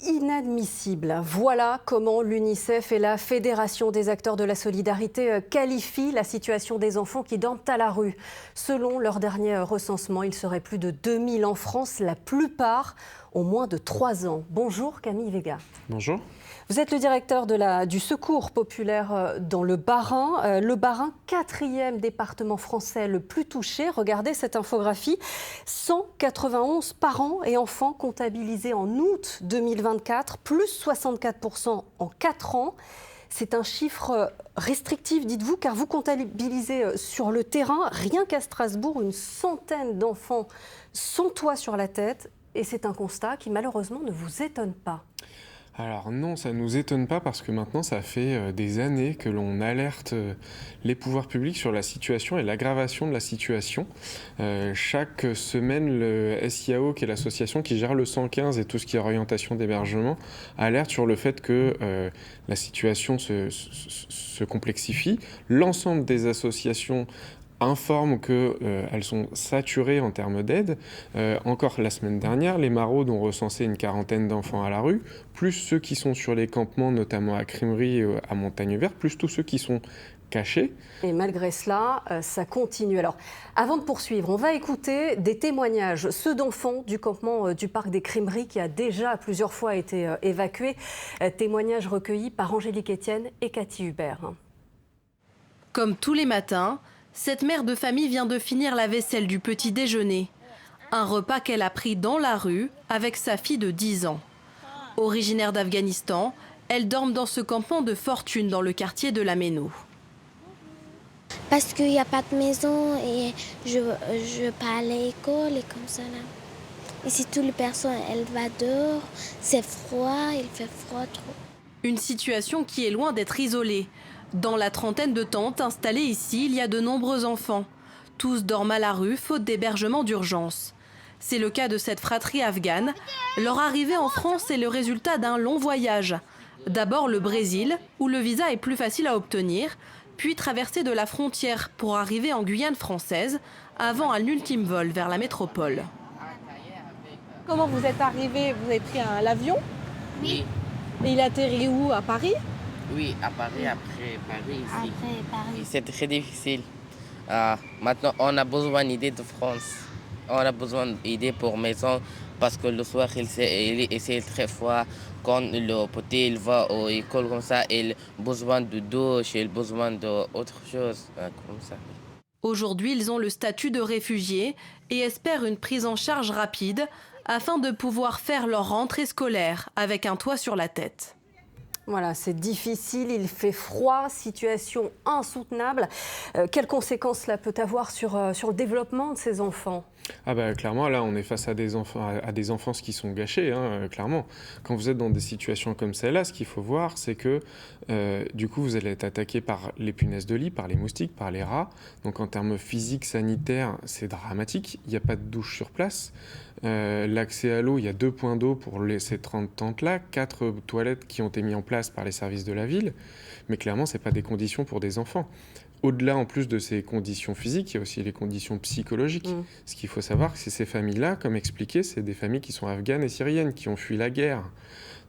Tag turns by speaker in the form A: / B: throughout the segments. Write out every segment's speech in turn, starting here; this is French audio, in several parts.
A: Inadmissible. Voilà comment l'UNICEF et la Fédération des acteurs de la solidarité qualifient la situation des enfants qui dorment à la rue. Selon leur dernier recensement, il serait plus de 2000 en France. La plupart ont moins de 3 ans. Bonjour Camille Vega.
B: Bonjour.
A: Vous êtes le directeur du Secours populaire dans le Bas-Rhin. Le Bas-Rhin, 4e département français le plus touché. Regardez cette infographie. 191 parents et enfants comptabilisés en août 2024, plus 64% en 4 ans. C'est un chiffre restrictif, dites-vous, car vous comptabilisez sur le terrain, rien qu'à Strasbourg, une centaine d'enfants sans toit sur la tête. Et c'est un constat qui malheureusement ne vous étonne pas.
B: Alors non, ça ne nous étonne pas parce que maintenant ça fait des années que l'on alerte les pouvoirs publics sur la situation et l'aggravation de la situation. Chaque semaine, le SIAO, qui est l'association qui gère le 115 et tout ce qui est orientation d'hébergement, alerte sur le fait que la situation se complexifie. L'ensemble des associations informent qu'elles sont saturées en termes d'aide. Encore la semaine dernière, les maraudes ont recensé une quarantaine d'enfants à la rue, plus ceux qui sont sur les campements, notamment à Crimery et à Montagne Verte, plus tous ceux qui sont cachés.
A: Et malgré cela, ça continue. Alors, avant de poursuivre, on va écouter des témoignages, ceux d'enfants du campement du parc des Crimeries qui a déjà plusieurs fois été évacué. Témoignages recueillis par Angélique Etienne et Cathy Hubert.
C: Comme tous les matins, cette mère de famille vient de finir la vaisselle du petit déjeuner. Un repas qu'elle a pris dans la rue avec sa fille de 10 ans. Originaire d'Afghanistan, elle dorme dans ce campement de fortune dans le quartier de la Méno.
D: Parce qu'il n'y a pas de maison et je vais pas à l'école et comme ça là. Ici, toutes les personnes, elles vont dehors, c'est froid, il fait froid trop.
C: Une situation qui est loin d'être isolée. Dans la trentaine de tentes installées ici, il y a de nombreux enfants. Tous dorment à la rue, faute d'hébergement d'urgence. C'est le cas de cette fratrie afghane. Leur arrivée en France est le résultat d'un long voyage. D'abord le Brésil, où le visa est plus facile à obtenir, puis traverser de la frontière pour arriver en Guyane française, avant un ultime vol vers la métropole.
E: Comment vous êtes arrivé? Vous avez pris l'avion?
F: Oui.
E: Et il atterrit où? À Paris?
F: Oui, à Paris, après Paris ici.
D: Après Paris.
F: C'est très difficile. Maintenant, on a besoin d'idées de France. On a besoin d'idées pour maison parce que le soir, il est très froid. Quand le petit il va à l'école comme ça, il a besoin de douche, il a besoin d'autre chose comme ça.
C: Aujourd'hui, ils ont le statut de réfugiés et espèrent une prise en charge rapide afin de pouvoir faire leur rentrée scolaire avec un toit sur la tête.
A: Voilà, c'est difficile, il fait froid, situation insoutenable. Quelles conséquences cela peut avoir sur le développement de ces enfants ?
B: Clairement, là, on est face à des enfances qui sont gâchés, clairement. Quand vous êtes dans des situations comme celle-là, ce qu'il faut voir, c'est que du coup, vous allez être attaqué par les punaises de lit, par les moustiques, par les rats. Donc, en termes physiques, sanitaires, c'est dramatique. Il n'y a pas de douche sur place. L'accès à l'eau, il y a 2 points d'eau pour ces 30 tentes-là, 4 toilettes qui ont été mises en place par les services de la ville. Mais clairement, ce n'est pas des conditions pour des enfants. Au-delà, en plus de ces conditions physiques, il y a aussi les conditions psychologiques. Ce qu'il faut savoir, c'est que ces familles-là, comme expliqué, c'est des familles qui sont afghanes et syriennes, qui ont fui la guerre.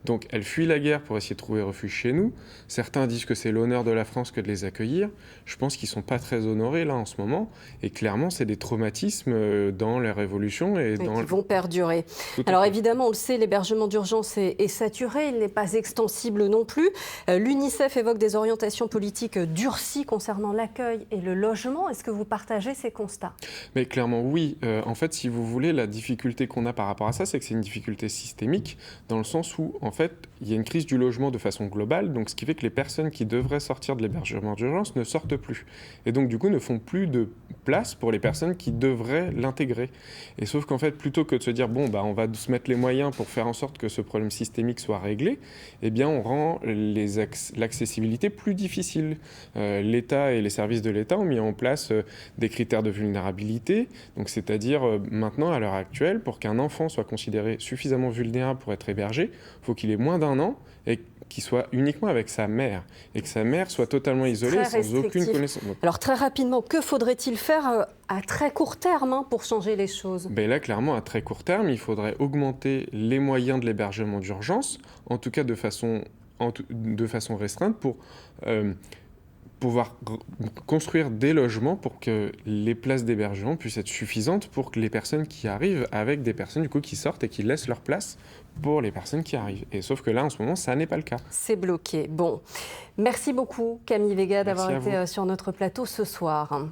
B: Donc, elles fuient la guerre pour essayer de trouver refuge chez nous. Certains disent que c'est l'honneur de la France que de les accueillir. Je pense qu'ils ne sont pas très honorés, là, en ce moment. Et clairement, c'est des traumatismes dans leur évolution. Qui
A: vont perdurer. Alors, évidemment, on le sait, l'hébergement d'urgence est saturé. Il n'est pas extensible non plus. L'UNICEF évoque des orientations politiques durcies concernant l'accueil et le logement. Est-ce que vous partagez ces constats ?
B: Mais clairement, oui. En fait, si vous voulez, la difficulté qu'on a par rapport à ça, c'est que c'est une difficulté systémique, dans le sens où, en fait, il y a une crise du logement de façon globale, donc ce qui fait que les personnes qui devraient sortir de l'hébergement d'urgence ne sortent plus. Et donc, du coup, ne font plus de place pour les personnes qui devraient l'intégrer. Et sauf qu'en fait, plutôt que de se dire, on va se mettre les moyens pour faire en sorte que ce problème systémique soit réglé, eh bien, on rend l'accessibilité plus difficile. L'État et les services de l'État ont mis en place des critères de vulnérabilité, donc c'est-à-dire maintenant, à l'heure actuelle, pour qu'un enfant soit considéré suffisamment vulnérable pour être hébergé, il faut qu'il ait moins d'1 an et qu'il soit uniquement avec sa mère et que sa mère soit totalement isolée
A: Très
B: sans aucune
A: restrictif.
B: connaissance.
A: Alors très rapidement, que faudrait-il faire à très court terme pour changer les choses?
B: Ben là, clairement, à très court terme, il faudrait augmenter les moyens de l'hébergement d'urgence, en tout cas de façon restreinte, pour pouvoir construire des logements pour que les places d'hébergement puissent être suffisantes pour que les personnes qui arrivent, avec des personnes du coup qui sortent et qui laissent leur place pour les personnes qui arrivent. Et sauf que là, en ce moment, ça n'est pas le cas.
A: C'est bloqué. Bon, merci beaucoup Camille Vega d'avoir
B: Merci à
A: été sur notre plateau ce soir.